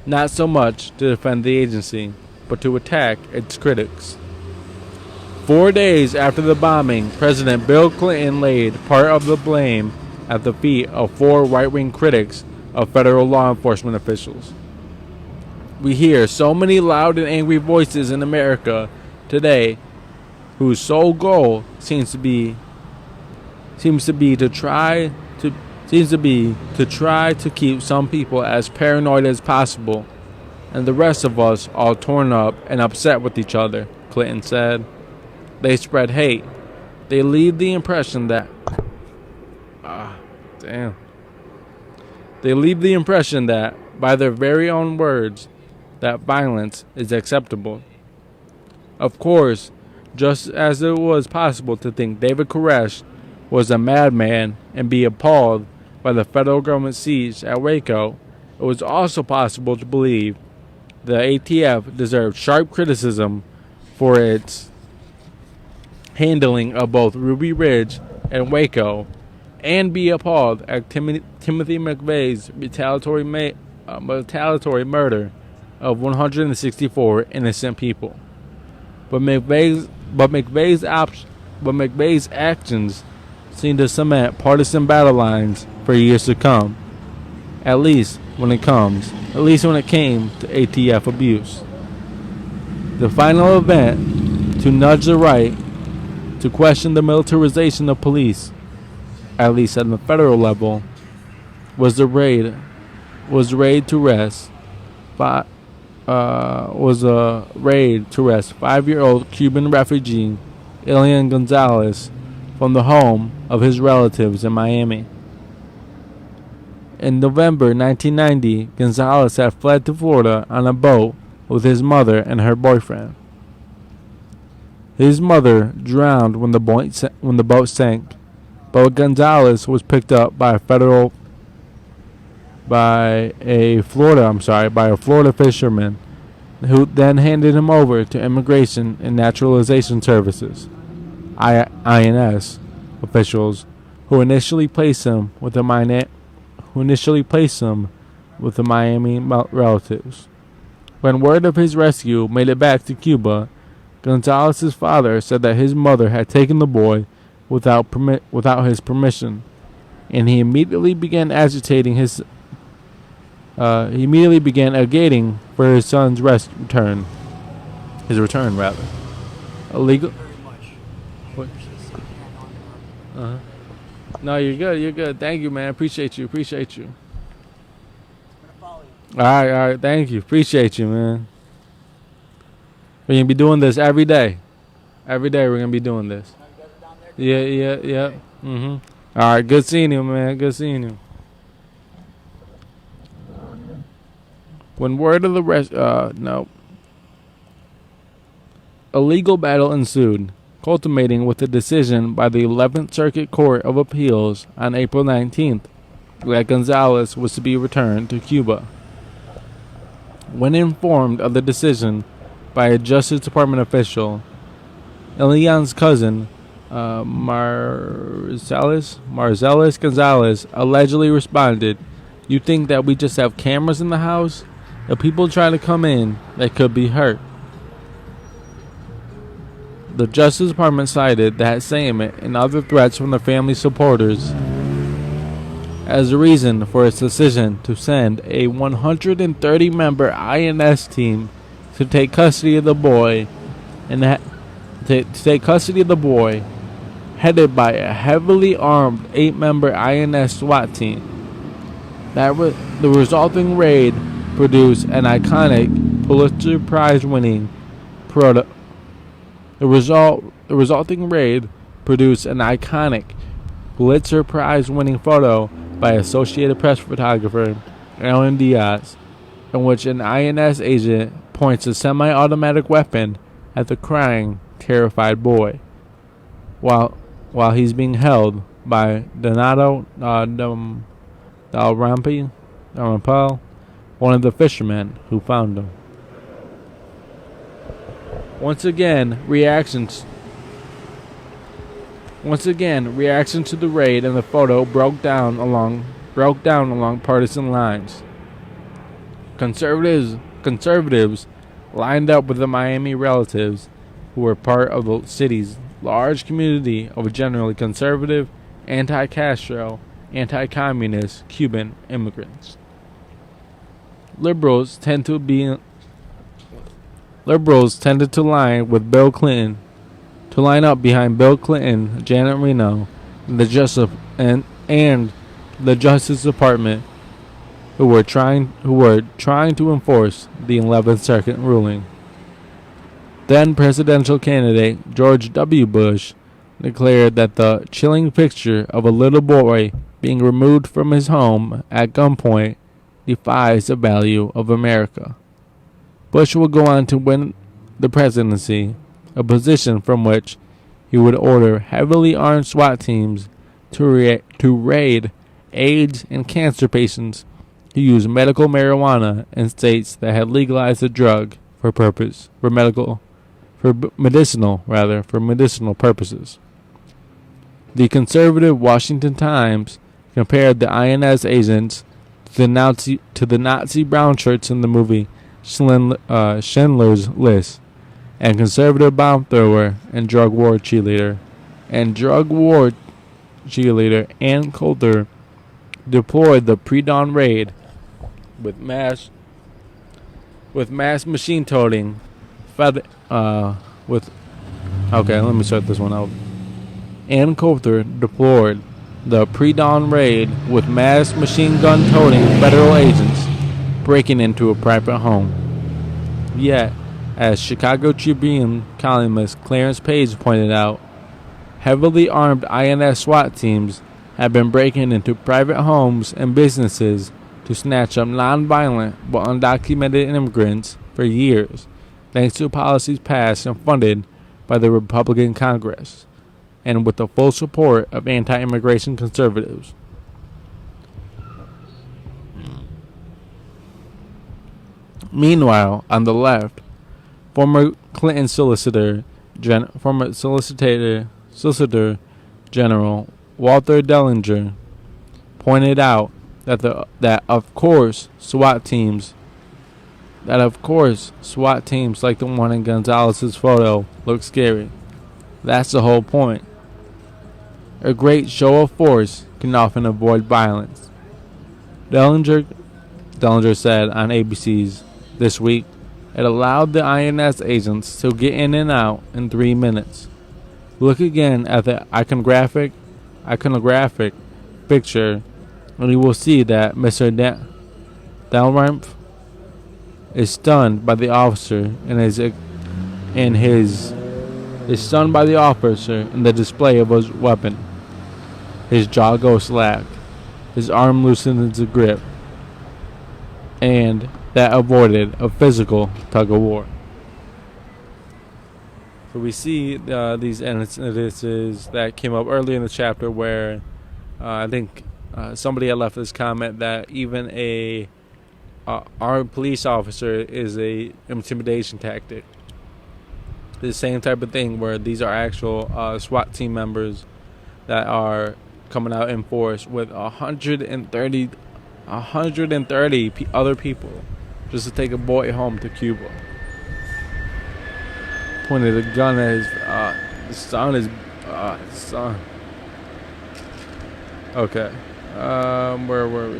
A: not so much to defend the agency, but to attack its critics. 4 days after the bombing, President Bill Clinton laid part of the blame at the feet of 4 right-wing critics of federal law enforcement officials. We hear so many loud and angry voices in America today whose sole goal seems to be to try to keep some people as paranoid as possible, and the rest of us all torn up and upset with each other, Clinton said. They spread hate. They leave the impression that They leave the impression that, by their very own words, that violence is acceptable. Of course, just as it was possible to think David Koresh was a madman and be appalled by the federal government siege at Waco, it was also possible to believe the ATF deserved sharp criticism for its handling of both Ruby Ridge and Waco, and be appalled at Timothy McVeigh's retaliatory murder of 164 innocent people. But McVeigh's actions seem to cement partisan battle lines for years to come. At least when it came to ATF abuse. The final event to nudge the right to question the militarization of police, at least at the federal level, was a raid to arrest 5-year-old Cuban refugee Elian Gonzalez from the home of his relatives in Miami. In November 1990, Gonzalez had fled to Florida on a boat with his mother and her boyfriend. His mother drowned when the boat sank, but Gonzalez was picked up by a Florida fisherman, who then handed him over to Immigration and Naturalization Services, INS, officials, who initially placed him with the Miami relatives. When word of his rescue made it back to Cuba, Gonzalez's father said that his mother had taken the boy without his permission, and he immediately began agitating for his son's return. Illegal. What? No, you're good. Thank you, man. Appreciate you. All right. Thank you. Appreciate you, man. We're gonna be doing this every day. Every day we're gonna be doing this. Yeah. All right. Good seeing you, man. Good seeing you. When word of the a legal battle ensued, culminating with a decision by the 11th Circuit Court of Appeals on April 19th that Gonzalez was to be returned to Cuba. When informed of the decision by a Justice Department official, Elian's cousin, Marcellus Gonzalez, allegedly responded, "You think that we just have cameras in the house? If people try to come in, they could be hurt." The Justice Department cited that statement and other threats from the family's supporters as a reason for its decision to send a 130-member INS team to take custody of the boy, headed by a heavily armed 8-member INS SWAT team. The resulting raid produced an iconic Pulitzer Prize-winning photo by Associated Press photographer Alan Diaz, in which an INS agent points a semi-automatic weapon at the crying, terrified boy, while he's being held by Donato Dalrymple, one of the fishermen who found him. Once again, reactions to the raid and the photo broke down along partisan lines. Conservatives lined up with the Miami relatives who were part of the city's large community of generally conservative, anti-Castro, anti-communist Cuban immigrants. Liberals tended to line up behind Bill Clinton, Janet Reno, and the Justice Department, who were trying to enforce the 11th Circuit ruling. Then presidential candidate George W. Bush declared that the chilling picture of a little boy being removed from his home at gunpoint defies the value of America. Bush would go on to win the presidency, a position from which he would order heavily armed SWAT teams to raid AIDS and cancer patients who use medical marijuana in states that had legalized the drug for medicinal purposes. The conservative Washington Times compared the INS agents to the Nazi brown shirts in the movie Schindler's List, and conservative bomb thrower and drug war cheerleader Ann Coulter deployed the pre-dawn raid with mass machine toting let me start this one out. Ann Coulter deployed the pre-dawn raid with mass machine gun toting federal agents breaking into a private home. Yet, as Chicago Tribune columnist Clarence Page pointed out, heavily armed INS SWAT teams have been breaking into private homes and businesses to snatch up nonviolent but undocumented immigrants for years, thanks to policies passed and funded by the Republican Congress, and with the full support of anti-immigration conservatives. Meanwhile, on the left, former Clinton Solicitor General Walter Dellinger pointed out that of course SWAT teams like the one in Gonzalez's photo look scary. That's the whole point. A great show of force can often avoid violence. Dellinger said on ABC's This Week, it allowed the INS agents to get in and out in 3 minutes. Look again at the iconographic picture, and you will see that Mr. Dalrymple is stunned by the officer in the display of his weapon. His jaw goes slack, his arm loosens its grip, and that avoided a physical tug-of-war. So we see these instances that came up earlier in the chapter where I think somebody had left this comment that even a armed police officer is a intimidation tactic. The same type of thing where these are actual SWAT team members that are coming out in force with 130 other people just to take a boy home to Cuba. Pointed a gun at his son. Okay. Where were we?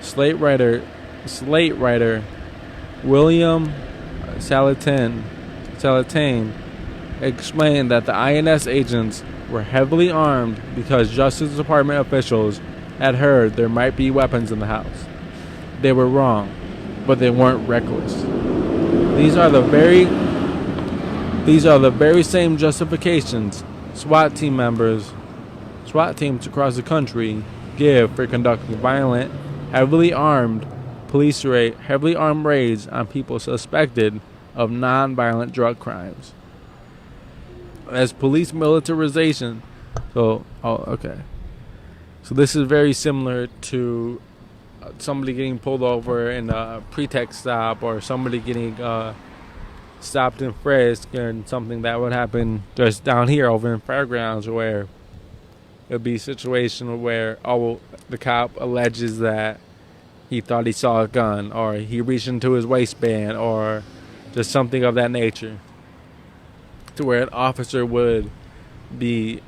A: Slate writer William Salatane explained that the INS agents were heavily armed because Justice Department officials had heard there might be weapons in the house. They were wrong, but they weren't reckless. These are the very same justifications SWAT teams across the country give for conducting violent, heavily armed raids on people suspected of non-violent drug crimes. As police militarization. So this is very similar to somebody getting pulled over in a pretext stop, or somebody getting stopped and frisked, and something that would happen just down here over in Fairgrounds, where it'd be a situation where the cop alleges that he thought he saw a gun, or he reached into his waistband, or just something of that nature, to where an officer would be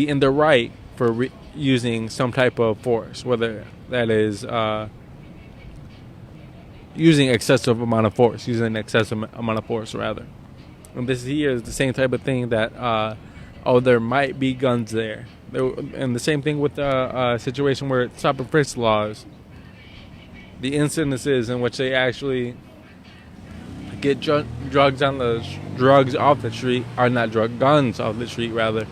A: in the right for using some type of force, whether that is using an excessive amount of force rather. And this here is the same type of thing that there might be guns there. And the same thing with the situation where stop and frisk laws. The incidences in which they actually get drugs off the street, are not guns off the street rather.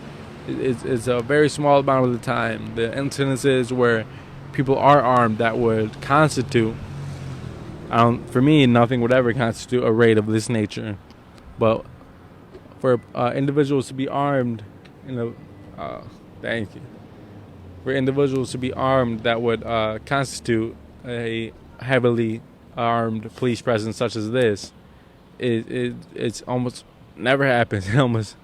A: It's a very small amount of the time. The incidences where people are armed that would constitute, for me, nothing would ever constitute a raid of this nature. But for individuals to be armed, thank you. For individuals to be armed that would constitute a heavily armed police presence such as this, it's almost never happens. It almost.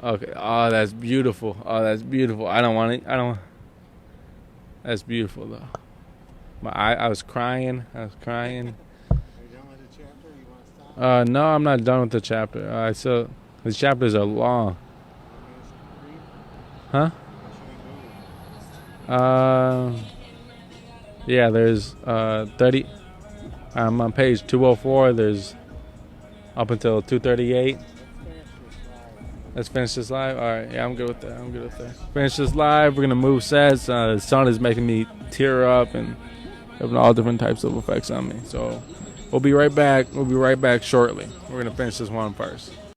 A: Okay. Oh, that's beautiful. That's beautiful though. I was crying. Are you done with the chapter? You want to stop? No, I'm not done with the chapter. The chapters are long. Huh? Yeah, there's 30. I'm on page 204. There's up until 238. Let's finish this live. All right, yeah, I'm good with that. Finish this live. We're gonna move sets. The sun is making me tear up and having all different types of effects on me. So we'll be right back. We'll be right back shortly. We're gonna finish this one first.